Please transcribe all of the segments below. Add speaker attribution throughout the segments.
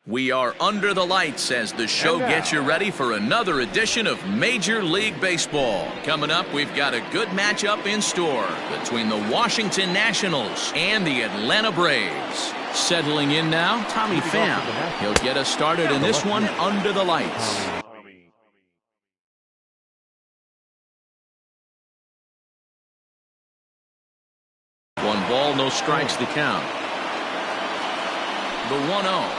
Speaker 1: We are under the lights as the show gets you ready for another edition of Major League Baseball. Coming up, we've got a good matchup in store between the Washington Nationals and the Atlanta Braves. Settling in now, Tommy Pham. He'll get us started in this one under the lights. One ball, no strikes to count. The 1-0.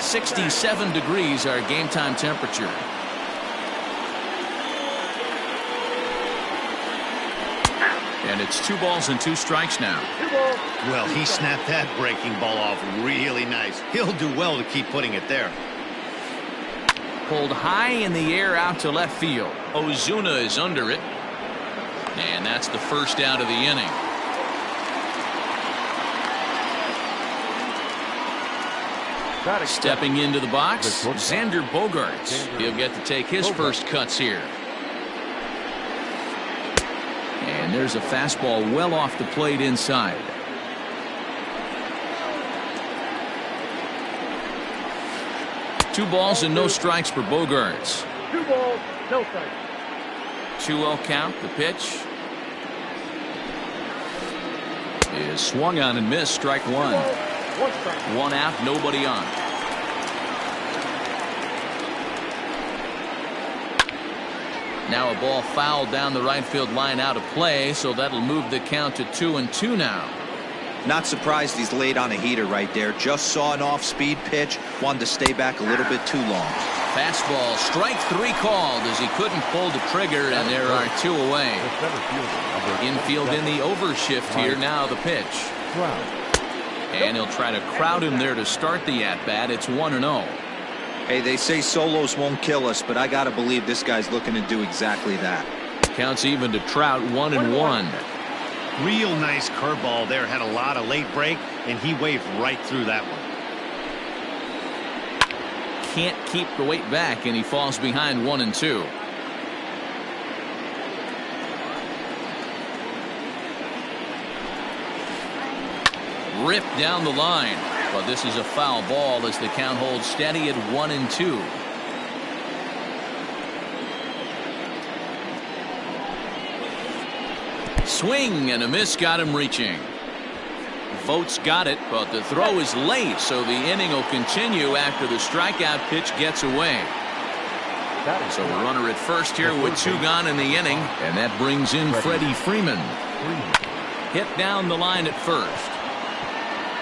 Speaker 1: .67 degrees our game time temperature. And it's 2 balls and 2 strikes now.
Speaker 2: Well, he snapped that breaking ball off really nice. He'll do well to keep putting it there.
Speaker 1: Pulled high in the air out to left field. Ozuna is under it. And that's the first out of the inning. Stepping into the box, Xander Bogaerts. He'll get to take his first cuts here. And there's a fastball well off the plate inside. Two balls and no strikes for Bogaerts.
Speaker 3: 2 balls, no strikes.
Speaker 1: 2-0 count. The pitch is swung on and missed. Strike one. 1 out, nobody on. Now a ball fouled down the right field line out of play, so that'll move the count to 2-2 now.
Speaker 4: Not surprised he's laid on a heater right there. Just saw an off-speed pitch. Wanted to stay back a little bit too long.
Speaker 1: Fastball, strike 3 called as he couldn't pull the trigger, and there are 2 away. Infield in the overshift here. Now the pitch. And he'll try to crowd him there to start the at-bat. It's 1-0.
Speaker 4: Hey, they say solos won't kill us, but I got to believe this guy's looking to do exactly that.
Speaker 1: Counts even to Trout, 1-1.
Speaker 2: Real nice curveball there. Had a lot of late break, and he waved right through that one.
Speaker 1: Can't keep the weight back, and he falls behind 1-2. Ripped down the line, but this is a foul ball as the count holds steady at 1-2. Swing and a miss got him reaching. Vogt's got it, but the throw is late, so the inning will continue after the strikeout pitch gets away. So a runner at first here with 2 gone in the inning, and that brings in Freddie Freeman. Hit down the line at first.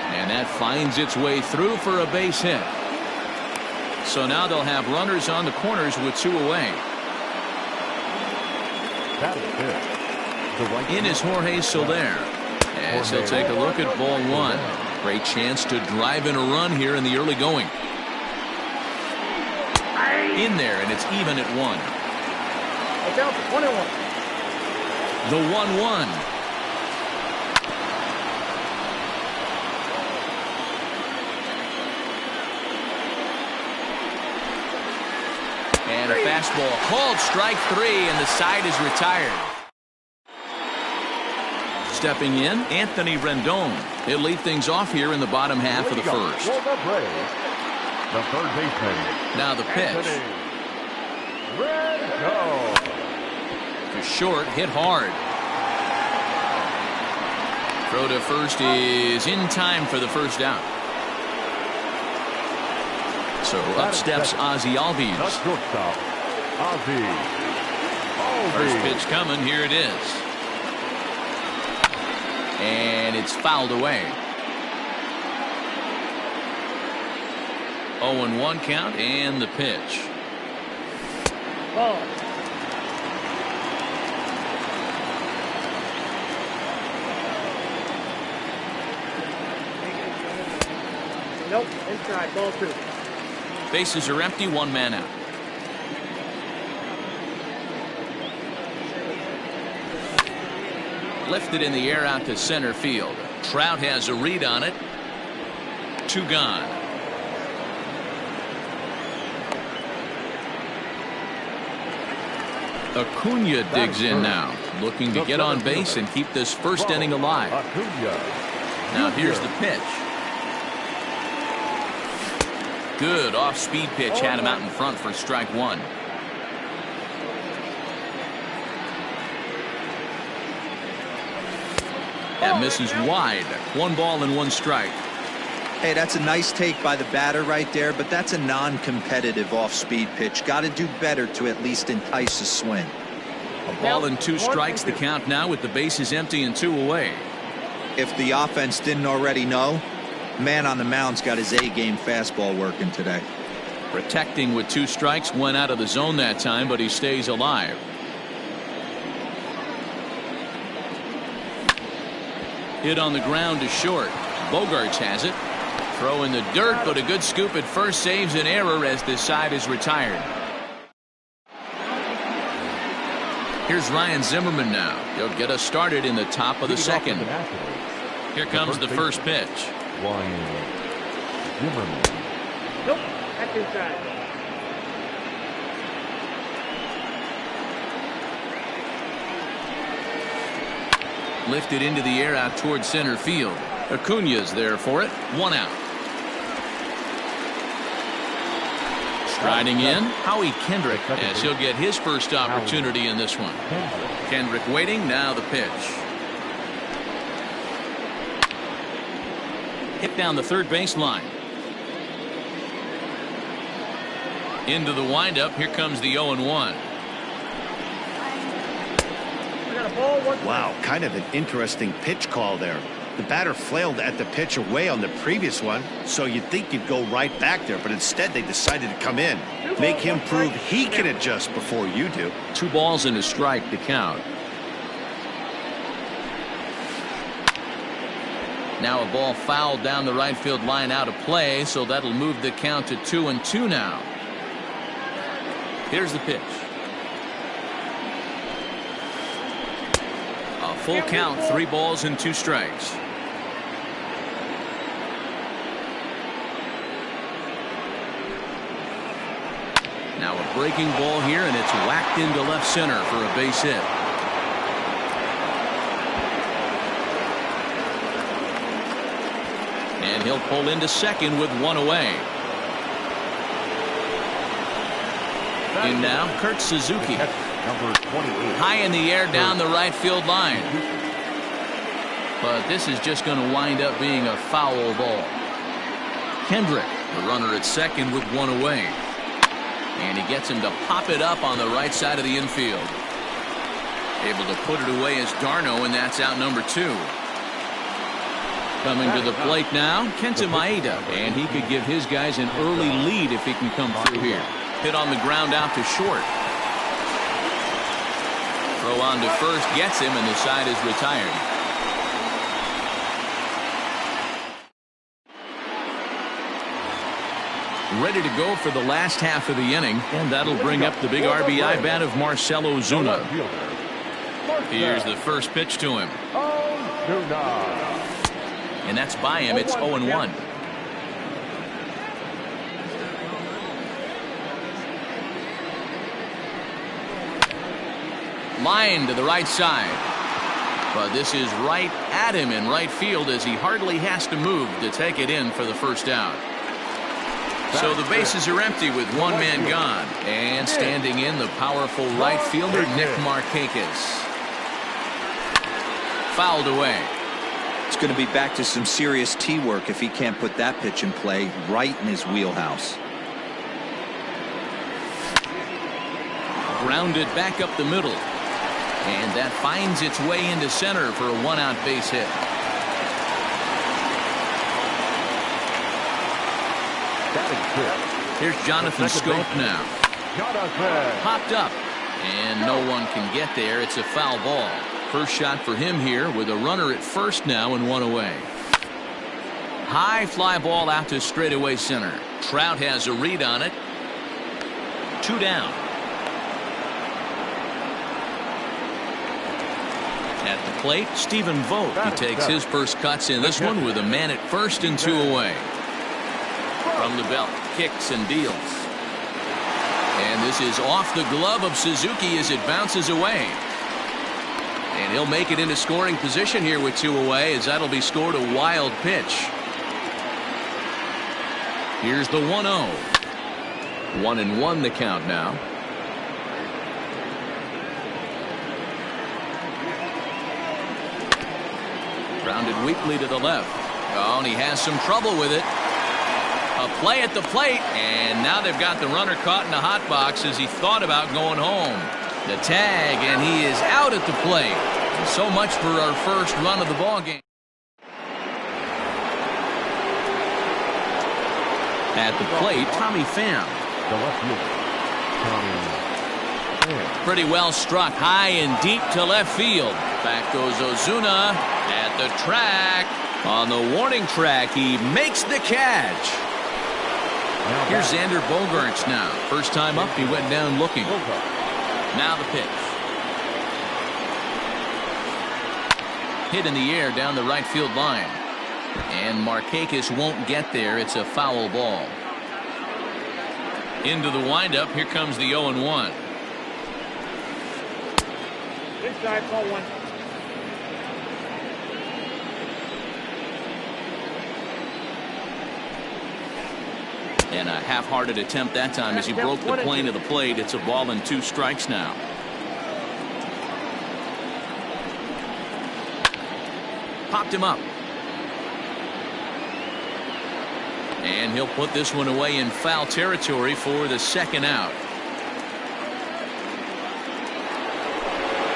Speaker 1: And that finds its way through for a base hit. So now they'll have runners on the corners with 2 away. In is Jorge Soler, as he'll take a look at ball 1. Great chance to drive in a run here in the early going. In there, and it's even at 1.
Speaker 3: Down to 21.
Speaker 1: The 1-1. And a fastball called strike 3, and the side is retired. Stepping in, Anthony Rendon. He'll lead things off here in the bottom half of the first.
Speaker 5: The third baseman.
Speaker 1: Now the pitch. To short, hit hard. Throw to first is in time for the first out. So up steps Ozzie Albies. First pitch coming. Here it is. And it's fouled away. 0-1 count, and the pitch.
Speaker 3: Ball. Nope, inside, ball 2.
Speaker 1: Bases are empty, 1 man out. Lifted in the air out to center field. Trout has a read on it. 2 gone. Acuna digs in now, looking to get on base and keep this first inning alive. Now here's the pitch. Good off-speed pitch had him out in front for strike one. That misses wide. 1 ball and 1 strike.
Speaker 4: Hey, that's a nice take by the batter right there, but that's a non-competitive off-speed pitch. Got to do better to at least entice a swing.
Speaker 1: A ball and 2 strikes the count now with the bases empty and 2 away.
Speaker 4: If the offense didn't already know, man on the mound's got his A-game fastball working today.
Speaker 1: Protecting with 2 strikes, went out of the zone that time, but he stays alive. Hit on the ground to short. Bogarts has it. Throw in the dirt, but a good scoop at first saves an error as this side is retired. Here's Ryan Zimmerman now. He'll get us started in the top of the second. Here comes the first pitch.
Speaker 5: Ryan Zimmerman.
Speaker 3: Nope, that's inside.
Speaker 1: Lifted into the air out towards center field. Acuna's there for it. 1 out. Striding in, Howie Kendrick, as he'll get his first opportunity in this one. Kendrick waiting, now the pitch. Hit down the third baseline. Into the windup, here comes the 0-1.
Speaker 2: Wow, kind of an interesting pitch call there. The batter flailed at the pitch away on the previous one, so you'd think you'd go right back there, but instead they decided to come in. Make him prove he can adjust before you do.
Speaker 1: 2 balls and a strike to count. Now a ball fouled down the right field line out of play, so that'll move the count to 2-2 now. Here's the pitch. A full count, 3 balls and 2 strikes. Now a breaking ball here, and it's whacked into left center for a base hit. And he'll pull into second with 1 away. In now, Kurt Suzuki.
Speaker 5: Number 28.
Speaker 1: High in the air down the right field line. But this is just going to wind up being a foul ball. Kendrick, the runner at second with 1 away. And he gets him to pop it up on the right side of the infield. Able to put it away as Darno, and that's out number 2. Coming to the plate now, Kenta Maeda, and he could give his guys an early lead if he can come through here. Hit on the ground out to short. Throw on to first, gets him, and the side is retired. Ready to go for the last half of the inning, and that'll bring up the big RBI bat of Marcell Ozuna. Here's the first pitch to him. And that's by him. It's 0-1. Line to the right side. But this is right at him in right field as he hardly has to move to take it in for the first out. So the bases are empty with 1 man gone. And standing in, the powerful right fielder, Nick Markakis. Fouled away.
Speaker 4: It's going to be back to some serious tee work if he can't put that pitch in play right in his wheelhouse.
Speaker 1: Grounded back up the middle. And that finds its way into center for a 1-out base hit. Here's Jonathan Scope now. Popped up. And no one can get there. It's a foul ball. First shot for him here with a runner at first now and 1 away. High fly ball out to straightaway center. Trout has a read on it. 2 down. At the plate, Stephen Vogt. He takes his first cuts in this one with a man at first and 2 away. From the belt, kicks and deals. And And this is off the glove of Suzuki as it bounces away. And he'll make it into scoring position here with 2 away, as that'll be scored a wild pitch. Here's the 1-0. 1-1 the count now. Grounded weakly to the left. Oh, and he has some trouble with it. A play at the plate, and now they've got the runner caught in the hot box as he thought about going home. The tag, and he is out at the plate. So much for our first run of the ball game. At the plate, Tommy Pham.
Speaker 5: The left fielder, Tommy Pham.
Speaker 1: Pretty well struck high and deep to left field. Back goes Ozuna at the track. On the warning track, he makes the catch. Here's Xander Bogaerts now. First time up, he went down looking. Now the pitch. Hit in the air down the right field line. And Markakis won't get there. It's a foul ball. Into the windup. Here comes the 0-1.
Speaker 3: Inside, ball 1.
Speaker 1: And a half-hearted attempt that time as he broke the plane of the plate. It's a ball and 2 strikes now. Popped him up. And he'll put this one away in foul territory for the second out.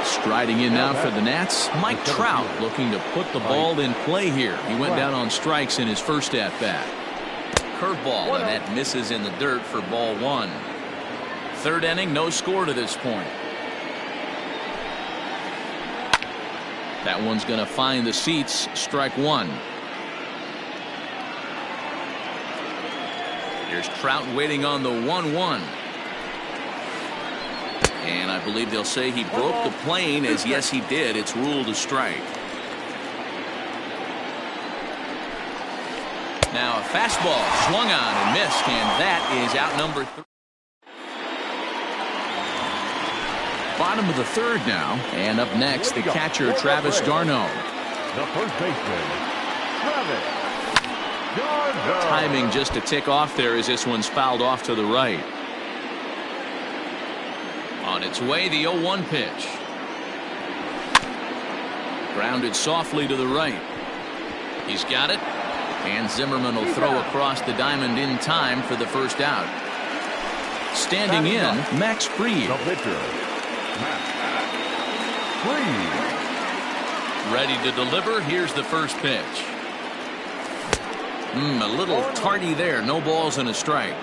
Speaker 1: Striding in now for the Nats, Mike Trout looking to put the ball in play here. He went down on strikes in his first at-bat. Curveball, and that misses in the dirt for ball 1. Third inning, no score to this point. That one's going to find the seats. Strike 1. Here's Trout waiting on the 1-1. And I believe they'll say he broke the plane, as yes he did. It's ruled a strike. Now a fastball swung on and missed, and that is out number 3. Bottom of the third now, and up next the catcher Travis d'Arnaud.
Speaker 5: The first baseman, Travis d'Arnaud.
Speaker 1: Timing just a tick off there as this one's fouled off to the right. On its way, the 0-1 pitch. Grounded softly to the right. He's got it. And Zimmerman will throw across the diamond in time for the first out. Standing in, Max Fried.
Speaker 5: The pitcher, Max Fried.
Speaker 1: Ready to deliver. Here's the first pitch. A little tardy there. No balls and a strike.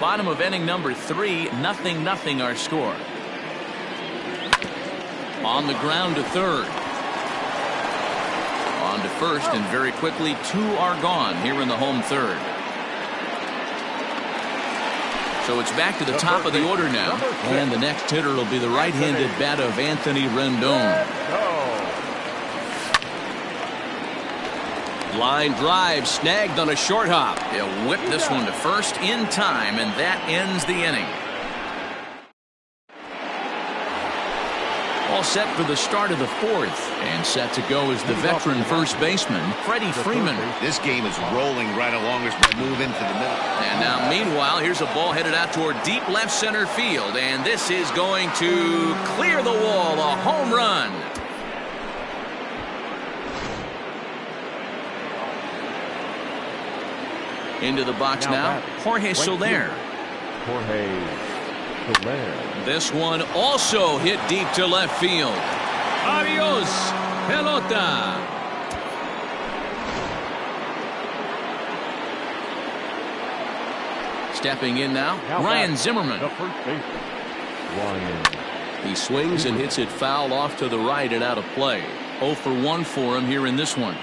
Speaker 1: Bottom of inning number 3, 0-0 our score. On the ground to third. On to first, and very quickly 2 are gone here in the home third. So it's back to the top of the order now, and the next hitter will be the right-handed bat of Anthony Rendon. Line drive snagged on a short hop. He'll whip this one to first in time, and that ends the inning. All set for the start of the 4th, and set to go is the veteran first baseman, Freddie Freeman.
Speaker 2: This game is rolling right along as we move into the middle.
Speaker 1: And now, meanwhile, here's a ball headed out toward deep left center field, and this is going to clear the wall, a home run. Into the box now, Jorge Soler.
Speaker 5: Jorge Soler.
Speaker 1: This one also hit deep to left field. Adios, pelota. Stepping in now, Ryan Zimmerman.
Speaker 5: The first baseman, Ryan.
Speaker 1: He swings and hits it foul off to the right and out of play. 0 for 1 for him here in this one.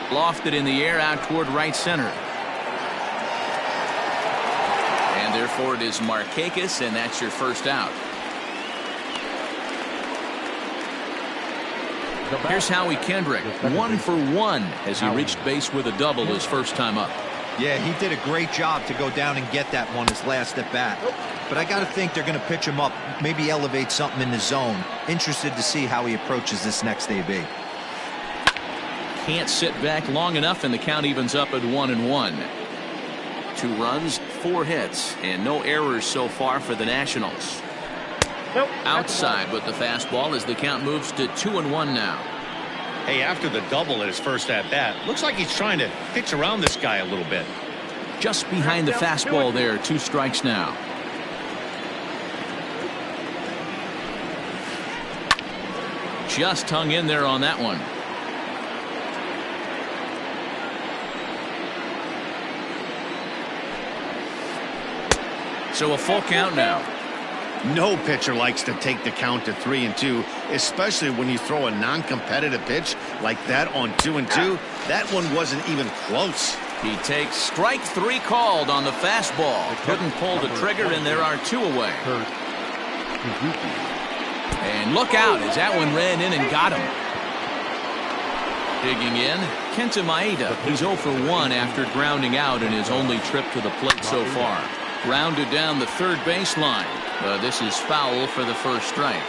Speaker 1: Lofted in the air out toward right center. And therefore it is Markakis, and that's your first out. Here's Howie Kendrick, 1 for 1 as he reached base with a double his first time up.
Speaker 4: Yeah, he did a great job to go down and get that one his last at bat. But I got to think they're going to pitch him up, maybe elevate something in the zone. Interested to see how he approaches this next AB.
Speaker 1: Can't sit back long enough, and the count evens up at 1-1. 2 runs, 4 hits, and no errors so far for the Nationals.
Speaker 3: Nope.
Speaker 1: Outside with the fastball as the count moves to 2-1 now.
Speaker 2: Hey, after the double at his first at-bat, looks like he's trying to pitch around this guy a little bit.
Speaker 1: Just behind the fastball there, 2 strikes now. Just hung in there on that one. So a full count now.
Speaker 2: No pitcher likes to take the count to 3-2, especially when you throw a non-competitive pitch like that on 2-2. That one wasn't even close.
Speaker 1: He takes strike 3 called on the fastball. Couldn't pull the trigger, and there are 2 away. And look out as that one ran in and got him. Digging in, Kenta Maeda. He's 0 for 1 after grounding out in his only trip to the plate so far. Grounded down the third baseline. This is foul for the first strike.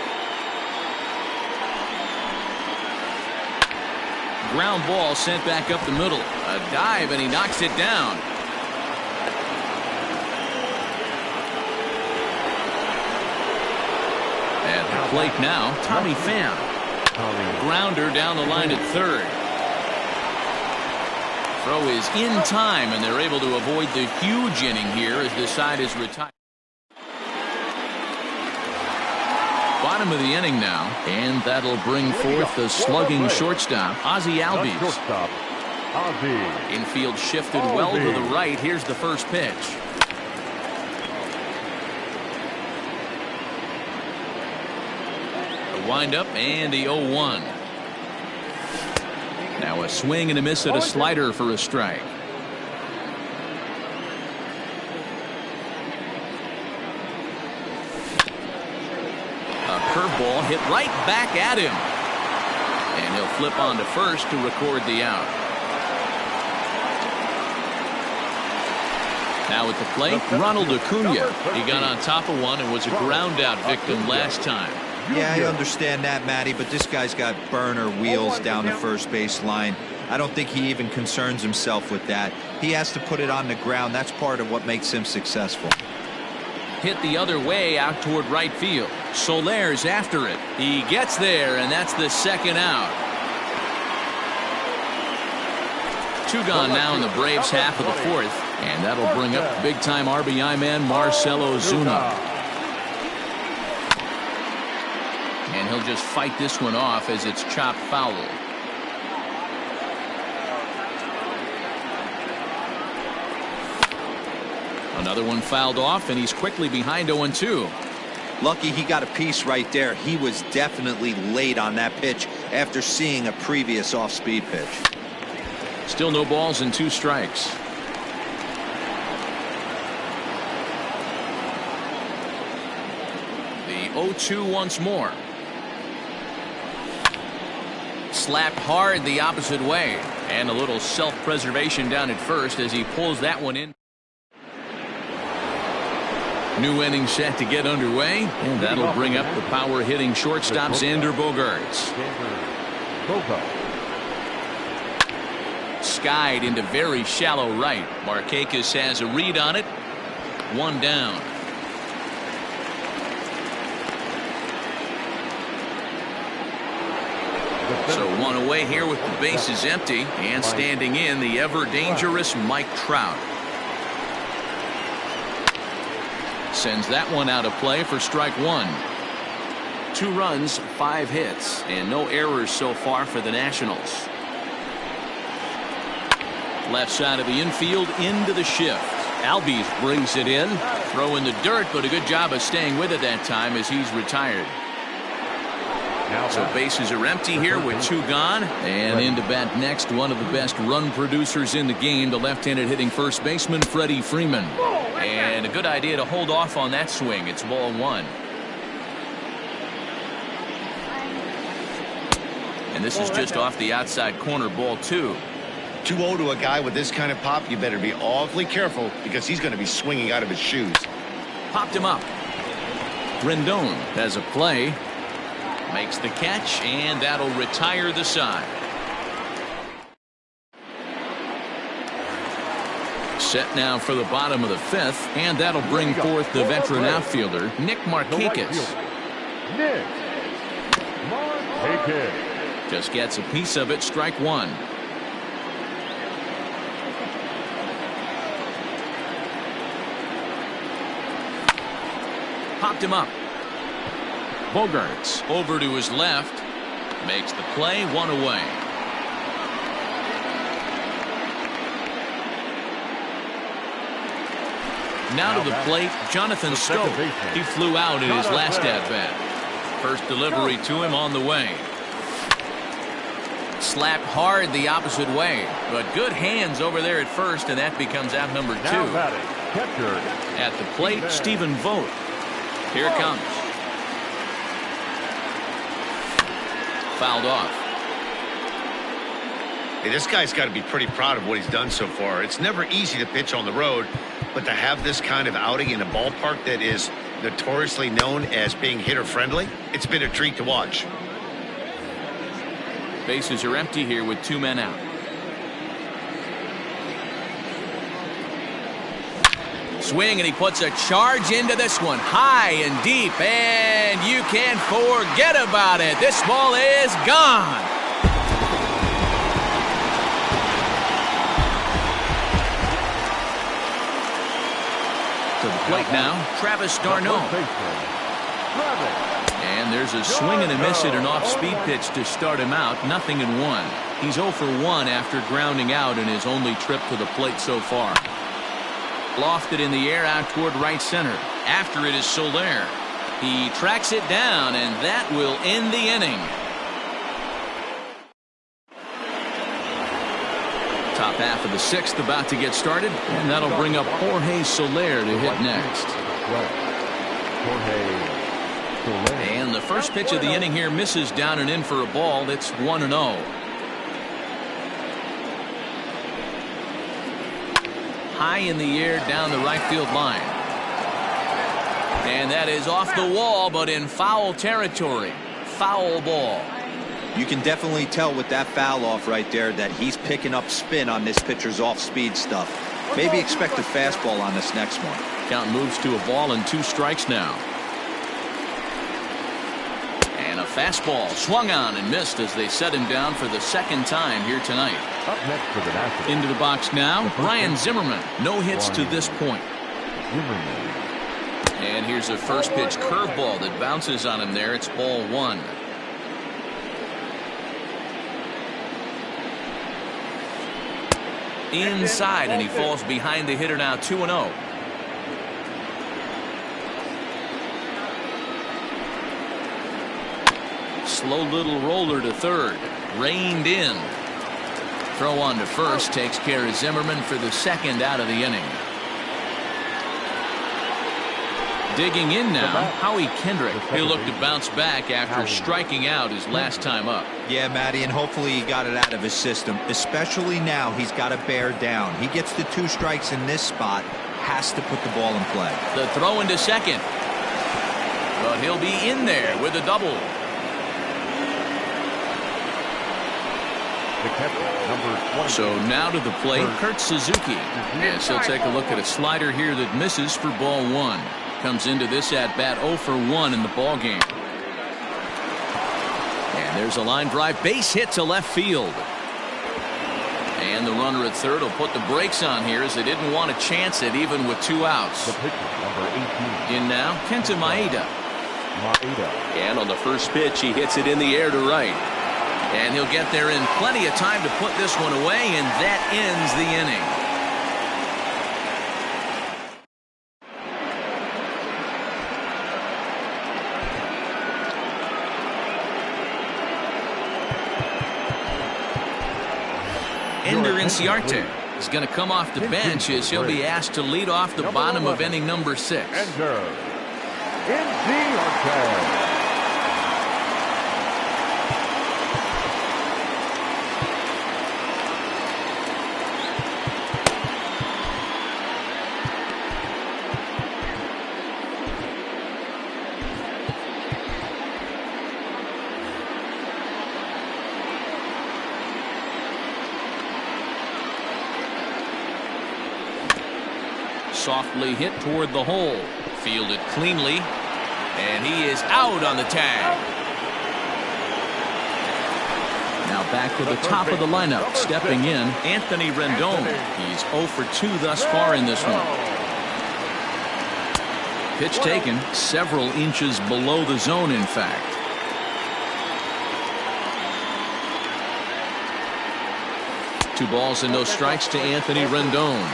Speaker 1: Ground ball sent back up the middle. A dive, and he knocks it down. At the plate now, Tommy Pham. Grounder down the line at third. Throw is in time, and they're able to avoid the huge inning here as the side is retired. Bottom of the inning now, and that'll bring forth the slugging shortstop, Ozzie Albies. Infield shifted well to the right. Here's the first pitch. The windup and the 0-1. Now a swing and a miss at a slider for a strike. A curveball hit right back at him. And he'll flip on to first to record the out. Now at the plate, Ronald Acuna. He got on top of one and was a ground out victim last time.
Speaker 4: Yeah, I understand that, Matty, but this guy's got burner wheels down the first base line. I don't think he even concerns himself with that. He has to put it on the ground. That's part of what makes him successful.
Speaker 1: Hit the other way out toward right field. Soler's after it. He gets there, and that's the second out. 2 gone now in the Braves' half of the fourth, and that'll bring up big-time RBI man Marcell Ozuna. And he'll just fight this one off as it's chopped foul. Another one fouled off, and he's quickly behind 0-2.
Speaker 4: Lucky he got a piece right there. He was definitely late on that pitch after seeing a previous off-speed pitch.
Speaker 1: Still no balls and 2 strikes. The 0-2 once more. Slapped hard the opposite way, and a little self-preservation down at first as he pulls that one in. New inning set to get underway, and that'll bring up the power-hitting shortstop Xander Bogaerts. Skied into very shallow right. Markakis has a read on it. 1 down. So 1 away here with the bases empty, and standing in the ever-dangerous Mike Trout. Sends that one out of play for strike 1. 2 runs, 5 hits, and no errors so far for the Nationals. Left side of the infield into the shift. Albies brings it in. Throw in the dirt, but a good job of staying with it that time as he's retired. So bases are empty here with 2 gone. And into bat next, one of the best run producers in the game, the left-handed hitting first baseman Freddie Freeman. And a good idea to hold off on that swing. It's ball 1. And this is just off the outside corner, ball 2.
Speaker 2: 2-0 to a guy with this kind of pop, you better be awfully careful because he's going to be swinging out of his shoes.
Speaker 1: Popped him up. Rendon has a play. Makes the catch, and that'll retire the side. Set now for the bottom of the fifth, and that'll bring forth the veteran outfielder, Nick Markakis.
Speaker 5: Nick Markakis.
Speaker 1: Just gets a piece of it, strike one. Popped him up. Bogarts over to his left. Makes the play, one away. Now to the plate, Jonathan Stowe. He flew out in his last at-bat. First delivery to him on the way. Slapped hard the opposite way, but good hands over there at first, and that becomes out number two. At the plate, Stephen Vogt. Here it comes. Fouled off.
Speaker 2: Hey, this guy's got to be pretty proud of what he's done so far. It's never easy to pitch on the road, but to have this kind of outing in a ballpark that is notoriously known as being hitter-friendly, it's been a treat to watch.
Speaker 1: Bases are empty here with 2 men out. Swing, and he puts a charge into this one, high and deep, and you can't forget about it. This ball is gone. To the plate now, Travis d'Arnaud. And there's a swing and a miss at an off-speed pitch to start him out. 0-1. He's 0 for 1 after grounding out in his only trip to the plate so far. Lofted in the air out toward right center. After it is Soler. He tracks it down, and that will end the inning. Top half of the sixth about to get started, and that'll bring up Jorge Soler to hit next. And the first pitch of the inning here misses down and in for a ball. It's 1-0. High in the air down the right field line. And that is off the wall, but in foul territory. Foul ball.
Speaker 4: You can definitely tell with that foul off right there that he's picking up spin on this pitcher's off-speed stuff. Maybe expect a fastball on this next one.
Speaker 1: Count moves to a ball and 2 strikes now. And a fastball swung on and missed as they set him down for the second time here tonight.
Speaker 5: Up next for the Nationals.
Speaker 1: Into the box now, Ryan Zimmerman. No hits to this point. And here's a first pitch curveball that bounces on him there. It's ball 1. Inside, and he falls behind the hitter now. 2-0. Slow little roller to third. Reined in. Throw on to first takes care of Zimmerman for the second out of the inning. Digging in now, Howie Kendrick. He'll look to bounce back after striking out his last time up.
Speaker 4: Yeah, Matty, and hopefully he got it out of his system. Especially now, he's got to bear down. He gets the 2 strikes in this spot, has to put the ball in play.
Speaker 1: The throw into second. But he'll be in there with a double. So now to the plate, Kurt Suzuki. Yes, he'll take a look at a slider here that misses for ball 1. Comes into this at-bat 0 for 1 in the ball game. And there's a line drive base hit to left field. And the runner at third will put the brakes on here as they didn't want to chance it even with 2 outs. In now, Kenta Maeda. And on the first pitch, he hits it in the air to right. And he'll get there in plenty of time to put this one away, and that ends the inning. Ender Inciarte is going to come off the bench as he'll be asked to lead off the bottom of inning number 6.
Speaker 5: Ender Inciarte.
Speaker 1: softly hit toward the hole. Fielded cleanly. And he is out on the tag. Now back to the top of the lineup. Stepping in, Anthony Rendon. He's 0 for 2 thus far in this one. Pitch taken several inches below the zone, in fact. Two balls and no strikes to Anthony Rendon.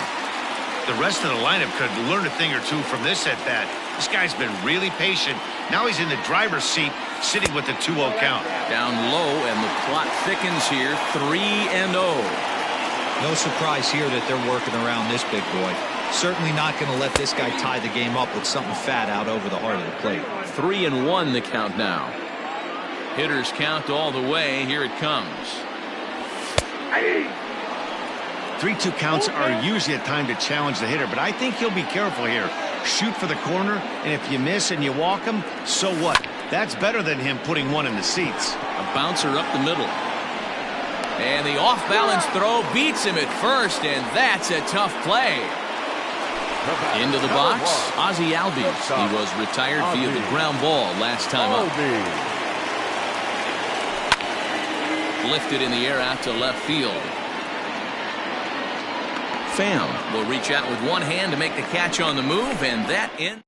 Speaker 2: The rest of the lineup could learn a thing or two from this at bat. This guy's been really patient. Now he's in the driver's seat, sitting with the 2-0 count.
Speaker 1: Down low, and the plot thickens here. 3-0.
Speaker 4: No surprise here that they're working around this big boy. Certainly not going to let this guy tie the game up with something fat out over the heart of the plate.
Speaker 1: 3-1 the count now. Hitters count all the way. Here it comes.
Speaker 2: 3-2 counts are usually a time to challenge the hitter, but I think he'll be careful here. Shoot for the corner, and if you miss and you walk him, so what? That's better than him putting one in the seats.
Speaker 1: A bouncer up the middle. And the off-balance throw beats him at first, and that's a tough play. Into the box, Ozzie Albies. He was retired via the ground ball last time up. Lifted in the air out to left field. Pham will reach out with one hand to make the catch on the move, and that in.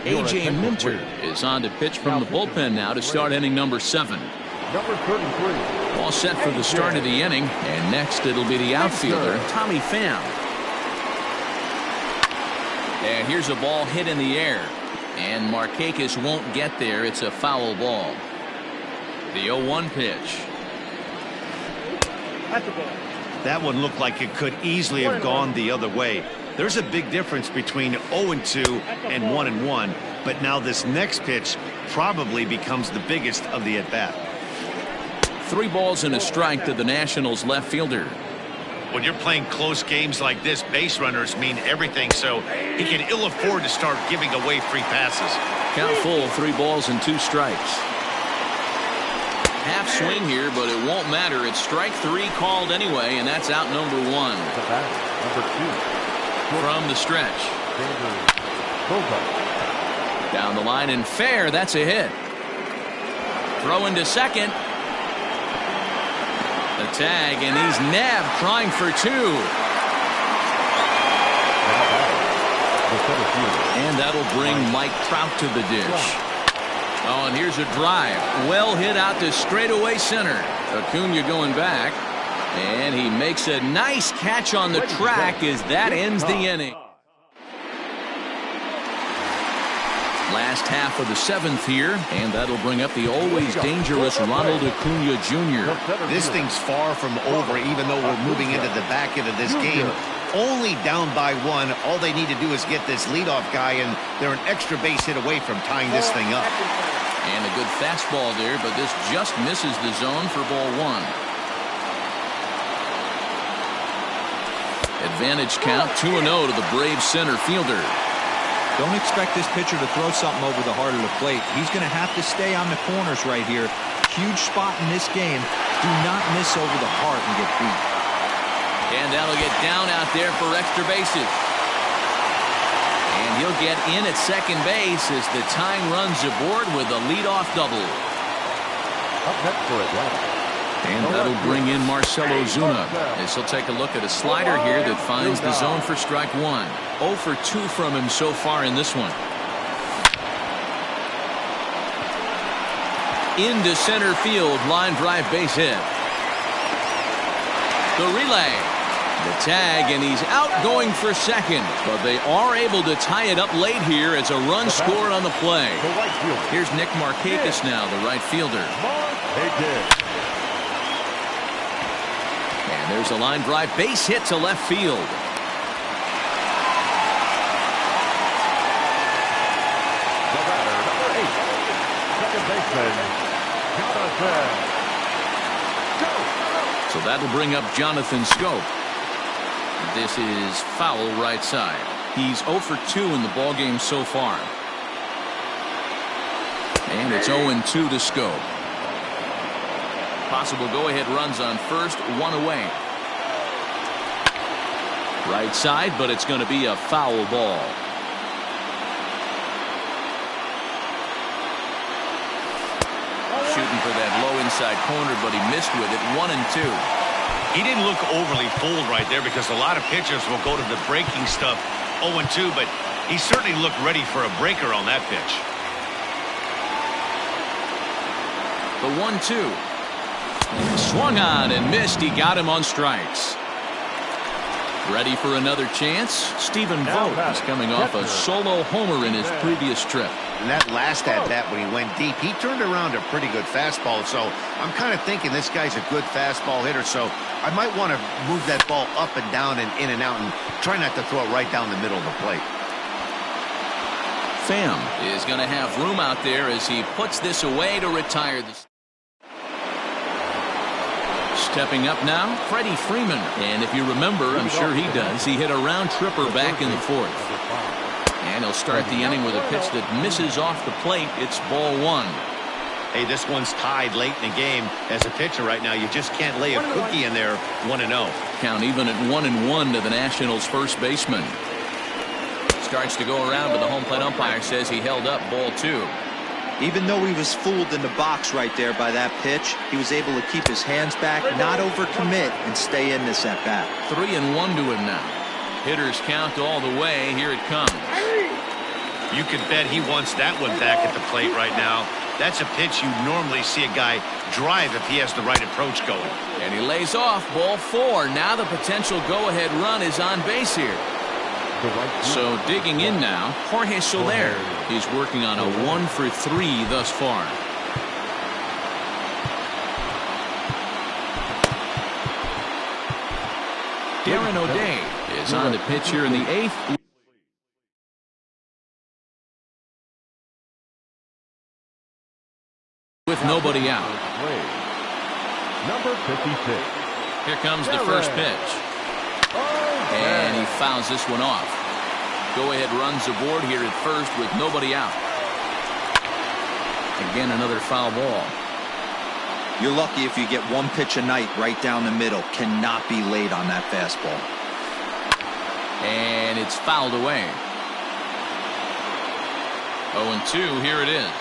Speaker 1: A.J. Minter is on to pitch from the bullpen now to start inning number 7.
Speaker 5: Number 33.
Speaker 1: All set for the start of the inning, and next it'll be the outfielder, Tommy Pham. And here's a ball hit in the air, and Markakis won't get there. It's a foul ball. The 0-1 pitch.
Speaker 2: That one looked like it could easily have gone the other way. There's a big difference between 0-2 and 1-1, but now this next pitch probably becomes the biggest of the at-bat.
Speaker 1: 3 balls and a strike to the Nationals left fielder.
Speaker 2: When you're playing close games like this, base runners mean everything, so he can ill afford to start giving away free passes.
Speaker 1: Count full, 3 balls and 2 strikes. Half swing here, but it won't matter. It's strike 3 called anyway, and that's out number 1.
Speaker 5: Number 2.
Speaker 1: From the stretch. Down the line and fair. That's a hit. Throw into second. The tag, and he's nabbed, trying for 2. And that'll bring Mike Trout to the dish. Oh, and here's a drive. Well hit out to straightaway center. Acuna going back. And he makes a nice catch on the track as that ends the inning. Last half of the 7th here, and that'll bring up the always dangerous Ronald Acuna Jr.
Speaker 2: This thing's far from over, even though we're moving into the back end of this game. Only down by 1. All they need to do is get this leadoff guy, and they're an extra base hit away from tying this thing up.
Speaker 1: And a good fastball there, but this just misses the zone for ball 1. Advantage count 2-0 to the Braves center fielder.
Speaker 4: Don't expect this pitcher to throw something over the heart of the plate. He's going to have to stay on the corners right here. Huge spot in this game. Do not miss over the heart and get beat.
Speaker 1: And that'll get down out there for extra bases. And he'll get in at second base as the tying runs aboard with a leadoff double.
Speaker 5: Up next for Atlanta.
Speaker 1: And that'll bring in Marcell Ozuna as he'll take a look at a slider here that finds the zone for strike 1. 0 for 2 from him so far in this one. Into center field, line drive base hit. The relay. The tag, and he's out going for second, but they are able to tie it up late here as a run scored on the play. Here's Nick Markakis now, the right fielder. And there's a line drive base hit to left field.
Speaker 5: The batter, number 8, second baseman, Jonathan.
Speaker 1: So that'll bring up Jonathan Scope. This is foul right side. He's 0 for 2 in the ballgame so far. And it's 0-2 to Scope. Possible go-ahead runs on first, one away. Right side, but it's going to be a foul ball. Shooting for that low inside corner, but he missed with it. 1-2.
Speaker 2: He didn't look overly fooled right there because a lot of pitchers will go to the breaking stuff 0-2, but he certainly looked ready for a breaker on that pitch.
Speaker 1: The 1-2. Swung on and missed. He got him on strikes. Ready for another chance? Stephen Vogt is coming off a solo homer in his previous trip.
Speaker 2: And that last at-bat when he went deep, he turned around a pretty good fastball. So I'm kind of thinking this guy's a good fastball hitter. So I might want to move that ball up and down and in and out and try not to throw it right down the middle of the plate.
Speaker 1: Pham is going to have room out there as he puts this away to retire the. Stepping up now, Freddie Freeman. And if you remember, I'm sure he does, he hit a round tripper back in the fourth. And he'll start the inning with a pitch that misses off the plate. It's ball one.
Speaker 2: Hey, this one's tied late in the game. As a pitcher right now, you just can't lay a cookie in there 1-0.
Speaker 1: Count even at 1-1 to the Nationals' first baseman. Starts to go around, but the home plate umpire says he held up ball two.
Speaker 4: Even though he was fooled in the box right there by that pitch, he was able to keep his hands back, not overcommit, and stay in this at-bat.
Speaker 1: 3-1 to him now. Hitters count all the way. Here it comes.
Speaker 2: You can bet he wants that one back at the plate right now. That's a pitch you normally see a guy drive if he has the right approach going.
Speaker 1: And he lays off ball four. Now the potential go-ahead run is on base here. So digging in now, Jorge Soler. He's working on a 1 for 3 thus far. Darren O'Day is on the pitch here in the 8th. With nobody out.
Speaker 5: Number 56.
Speaker 1: Here comes the first pitch. And he fouls this one off. Go-ahead runs aboard here at first with nobody out. Again, another foul ball.
Speaker 4: You're lucky if you get one pitch a night right down the middle. Cannot be late on that fastball.
Speaker 1: And it's fouled away. 0-2, here it is.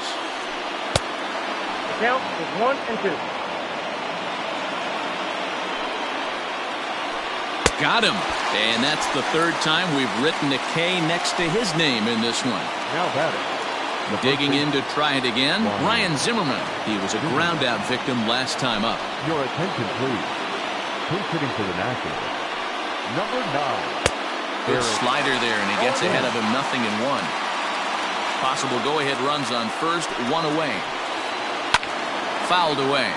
Speaker 3: The count is 1-2.
Speaker 1: Got him. And that's the third time we've written a K next to his name in this one.
Speaker 5: Now batting.
Speaker 1: Digging in to try it again, Ryan Zimmerman. He was a ground out victim last time up.
Speaker 5: Your attention, please. Who's hitting for the Nationals? Number 9.
Speaker 1: Good slider there, and he gets ahead of him, 0-1. Possible go-ahead runs on first, one away. Fouled away.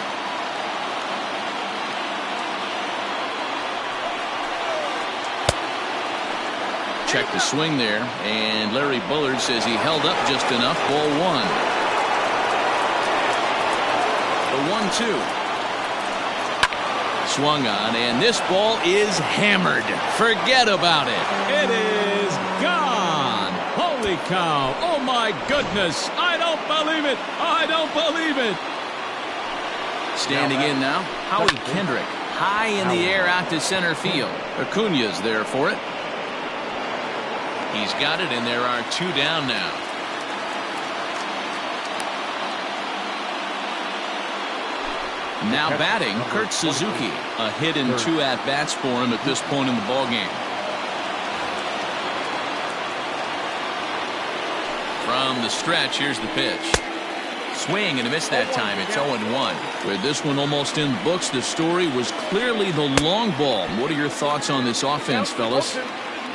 Speaker 1: Check the swing there, and Larry Bullard says he held up just enough. Ball one. The 1-2. Swung on, and this ball is hammered. Forget about it.
Speaker 6: It is gone. Holy cow. Oh, my goodness. I don't believe it. I don't believe it.
Speaker 1: Standing in now, Howie Kendrick. High in the air out to center field. Acuna's there for it. He's got it, and there are 2 down now. Now batting, Kurt Suzuki. A hit and 2 at-bats for him at this point in the ballgame. From the stretch, here's the pitch. Swing and a miss that time. It's 0-1. With this one almost in books, the story was clearly the long ball. What are your thoughts on this offense, fellas?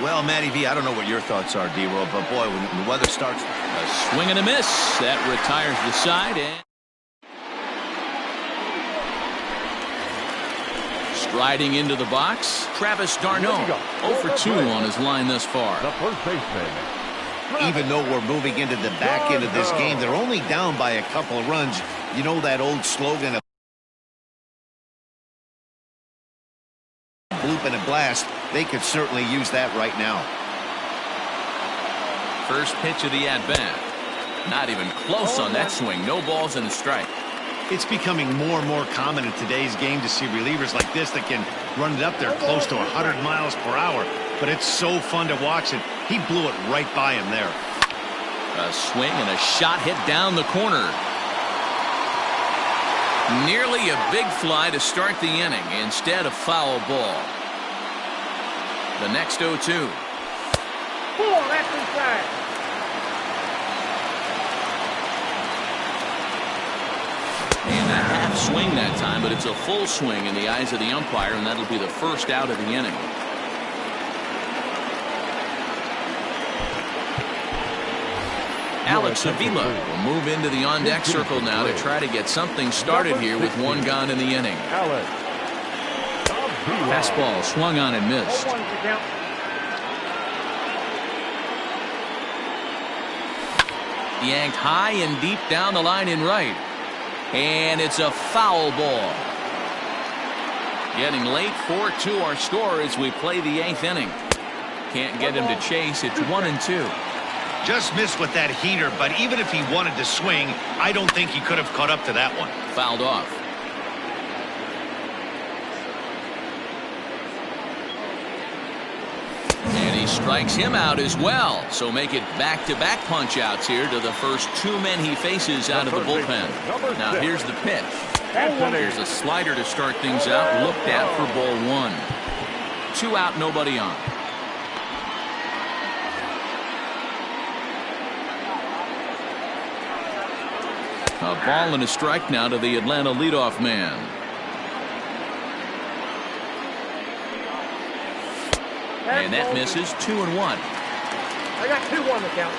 Speaker 2: Well, Matty V, I don't know what your thoughts are, D-Roll, but boy, when the weather starts.
Speaker 1: A swing and a miss. That retires the side. And striding into the box, Travis d'Arnaud. 0 for 2 on his line thus far.
Speaker 5: The first baseman.
Speaker 2: Even though we're moving into the back end of this game, they're only down by a couple of runs. You know that old slogan of bloop and a blast? They could certainly use that right now.
Speaker 1: First pitch of the at-bat. Not even close on that swing. No balls and a strike.
Speaker 2: It's becoming more and more common in today's game to see relievers like this that can run it up there close to 100 miles per hour. But it's so fun to watch it. He blew it right by him there.
Speaker 1: A swing and a shot hit down the corner. Nearly a big fly to start the inning. Instead, a foul ball. The next 0-2.
Speaker 3: That's inside.
Speaker 1: And a half swing that time, but it's a full swing in the eyes of the umpire, and that'll be the first out of the inning. Alex Avila will move into the on-deck circle now to try to get something started here with one gone in the inning. Fastball swung on and missed. Yanked high and deep down the line in right. And it's a foul ball. Getting late, 4-2 our score as we play the 8th inning. Can't get him to chase. It's 1-2.
Speaker 2: Just missed with that heater, but even if he wanted to swing, I don't think he could have caught up to that one.
Speaker 1: Fouled off. And he strikes him out as well. So make it back-to-back punch-outs here to the first 2 men he faces out of the bullpen. Now here's the pitch. Here's a slider to start things out. Looked at for ball 1. 2 out, nobody on. A ball and a strike now to the Atlanta leadoff man. And that misses. 2-1.
Speaker 3: I got 2-1 to count.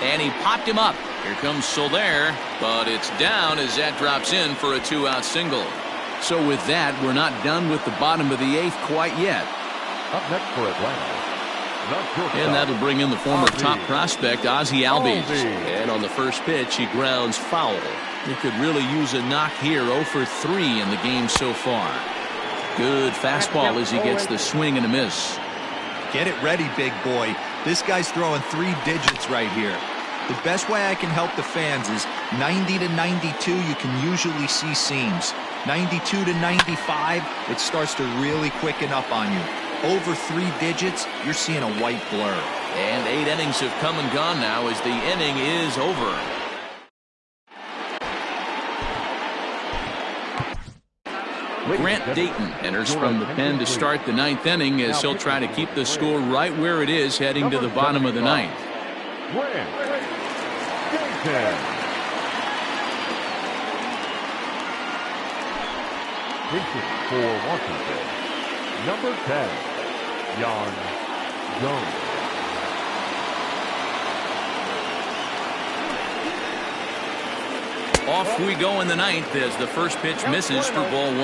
Speaker 1: And he popped him up. Here comes Soler, but it's down as that drops in for a 2-out single. So with that, we're not done with the bottom of the 8th quite yet.
Speaker 5: Up next for Atlanta.
Speaker 1: And that'll bring in the former top prospect, Ozzie Albies. And on the first pitch, he grounds foul. He could really use a knock here. 0 for 3 in the game so far. Good fastball as he gets the swing and a miss.
Speaker 4: Get it ready, big boy. This guy's throwing 3 digits right here. The best way I can help the fans is 90 to 92, you can usually see seams. 92 to 95, it starts to really quicken up on you. Over 3 digits, you're seeing a white blur.
Speaker 1: And 8 innings have come and gone now as the inning is over. Grant Dayton enters from the pen to start the 9th inning as he'll try to keep the score right where it is heading to the bottom of the 9th.
Speaker 5: Grant Dayton. Pitching for Washington, number 10, Jan Jones.
Speaker 1: Off we go in the 9th as the first pitch misses for ball 1.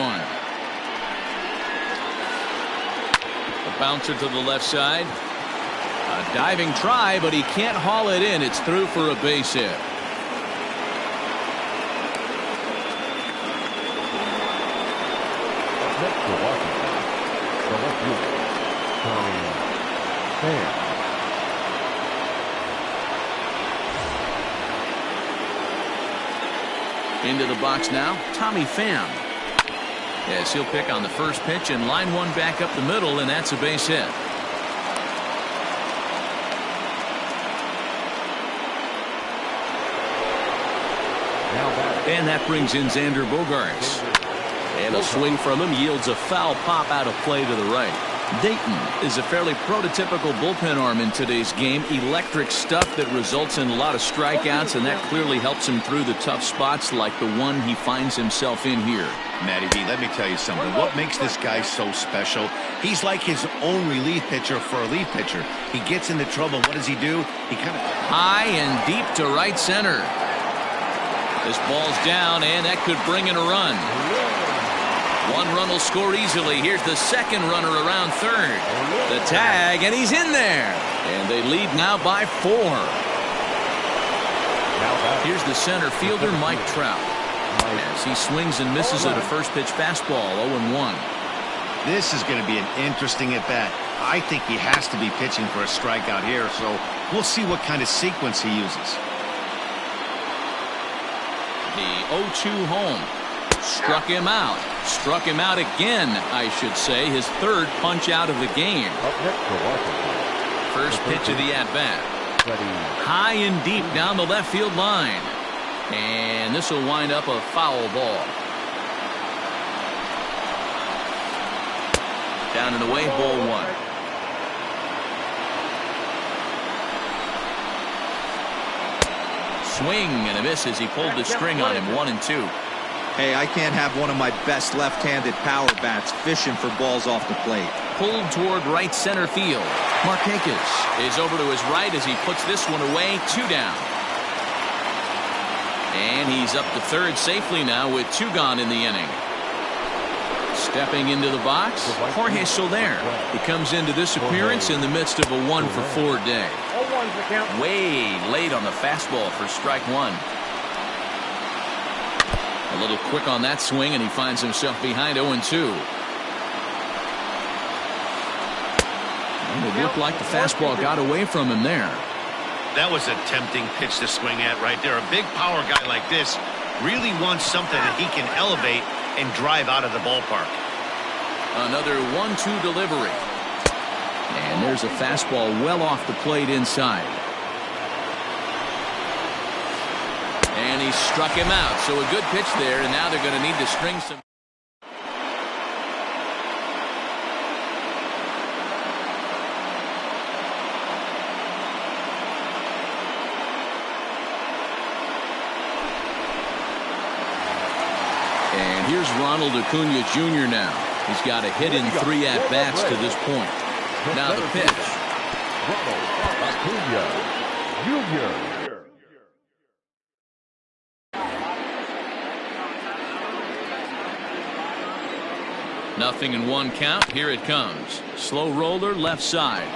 Speaker 1: A bouncer to the left side. A diving try, but he can't haul it in. It's through for a base hit.
Speaker 5: Next for Washington, the left fielder, Tommy Pham.
Speaker 1: Into the box now, Tommy Pham. As he'll pick on the first pitch and line one back up the middle, and that's a base hit. And that brings in Xander Bogaerts. And a swing from him yields a foul pop out of play to the right. Dayton is a fairly prototypical bullpen arm in today's game. Electric stuff that results in a lot of strikeouts, and that clearly helps him through the tough spots like the one he finds himself in here.
Speaker 2: Matty B, let me tell you something. What makes this guy so special? He's like his own relief pitcher for a relief pitcher. He gets into trouble. What does he do? He kind of
Speaker 1: high and deep to right center. This ball's down, and that could bring in a run. One run will score easily. Here's the second runner around third. The tag, and he's in there. And they lead now by 4. Here's the center fielder, Mike Trout. As he swings and misses at a first pitch fastball, 0-1.
Speaker 2: This is going to be an interesting at-bat. I think he has to be pitching for a strikeout here, so we'll see what kind of sequence he uses.
Speaker 1: The 0-2 home. Struck him out. Struck him out again, I should say. His third punch out of the game.
Speaker 5: Up next for Washington.
Speaker 1: First pitch of the at-bat. High and deep down the left field line. And this will wind up a foul ball. Down and away, ball one. Swing and a miss as he pulled the string on him. 1-2.
Speaker 4: Hey, I can't have one of my best left-handed power bats fishing for balls off the plate.
Speaker 1: Pulled toward right center field. Markakis is over to his right as he puts this one away. 2 down. And he's up to third safely now with 2 gone in the inning. Stepping into the box, Jorge Soler. He comes into this appearance in the midst of a 1-for-4 day. Way late on the fastball for strike one. A little quick on that swing, and he finds himself behind 0-2. And it looked like the fastball got away from him there.
Speaker 2: That was a tempting pitch to swing at right there. A big power guy like this really wants something that he can elevate and drive out of the ballpark.
Speaker 1: Another 1-2 delivery. And there's a fastball well off the plate inside. And he struck him out. So a good pitch there, and now they're going to need to string some. And here's Ronald Acuna Jr. now. He's got a hit in 3 at-bats to this point. Now the pitch.
Speaker 5: Ronald Acuna Jr.
Speaker 1: Nothing in 1 count. Here it comes. Slow roller left side.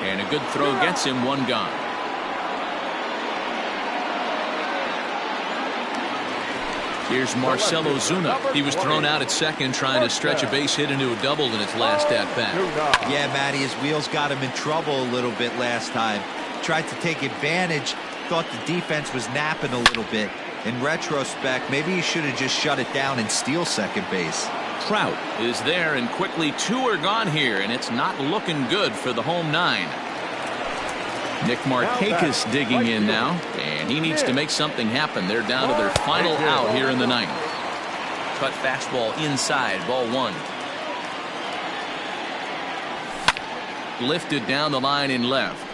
Speaker 1: And a good throw gets him 1 gone. Here's Marcell Ozuna. He was thrown out at second trying to stretch a base hit into a double in his last at-bat.
Speaker 4: Yeah, Matty, his wheels got him in trouble a little bit last time. Tried to take advantage. Thought the defense was napping a little bit. In retrospect, maybe he should have just shut it down and steal second base.
Speaker 1: Trout is there, and quickly 2 are gone here, and it's not looking good for the home 9. Nick Markakis digging in now, and he needs to make something happen. They're down to their final out here in the 9th. Cut fastball inside, ball 1. Lifted down the line in left.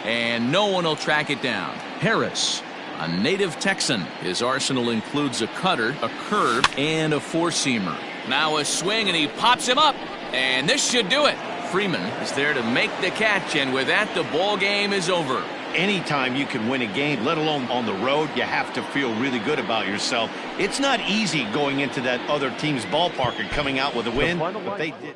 Speaker 1: And no one will track it down. Harris, a native Texan. His arsenal includes a cutter, a curve, and a 4-seamer. Now a swing, and he pops him up. And this should do it. Freeman is there to make the catch, and with that, the ball game is over.
Speaker 2: Anytime you can win a game, let alone on the road, you have to feel really good about yourself. It's not easy going into that other team's ballpark and coming out with a win, but they did.